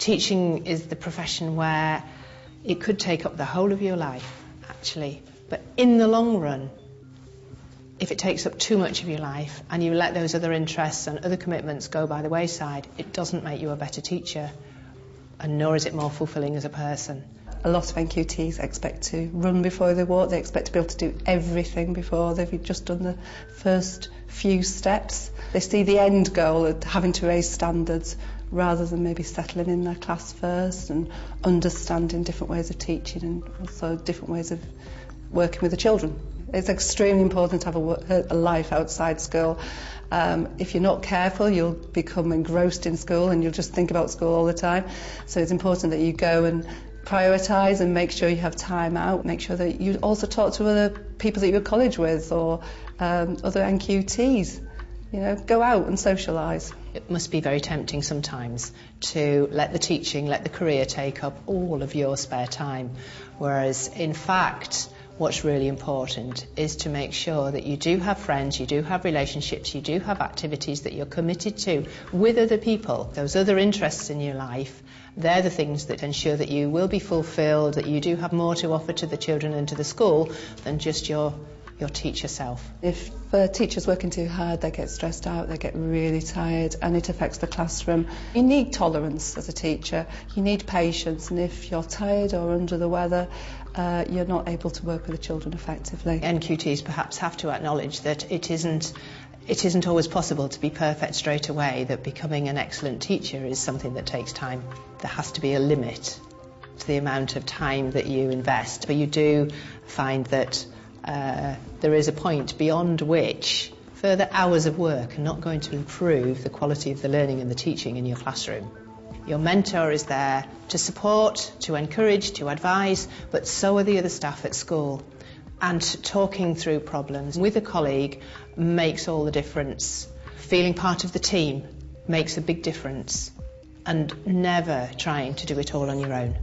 Teaching is the profession where it could take up the whole of your life, actually. But in the long run, if it takes up too much of your life and you let those other interests and other commitments go by the wayside, it doesn't make you a better teacher, and nor is it more fulfilling as a person. A lot of NQTs expect to run before they walk. They expect to be able to do everything before they've just done the first few steps. They see the end goal of having to raise standards rather than maybe settling in their class first and understanding different ways of teaching and also different ways of working with the children. It's extremely important to have a life outside school. If you're not careful, you'll become engrossed in school and you'll just think about school all the time. So it's important that you go and prioritise and make sure you have time out. Make sure that you also talk to other people that you're at college with or other NQTs. You know, go out and socialise. It must be very tempting sometimes to let the teaching, let the career take up all of your spare time, whereas in fact what's really important is to make sure that you do have friends, you do have relationships, you do have activities that you're committed to with other people. Those other interests in your life, they're the things that ensure that you will be fulfilled, that you do have more to offer to the children and to the school than just your teacher self. If a teacher's working too hard, they get stressed out, they get really tired, and it affects the classroom. You need tolerance as a teacher, you need patience, and if you're tired or under the weather, you're not able to work with the children effectively. NQTs perhaps have to acknowledge that it isn't always possible to be perfect straight away, that becoming an excellent teacher is something that takes time. There has to be a limit to the amount of time that you invest, but you do find that there is a point beyond which further hours of work are not going to improve the quality of the learning and the teaching in your classroom. Your mentor is there to support, to encourage, to advise, but so are the other staff at school. And talking through problems with a colleague makes all the difference. Feeling part of the team makes a big difference, and never trying to do it all on your own.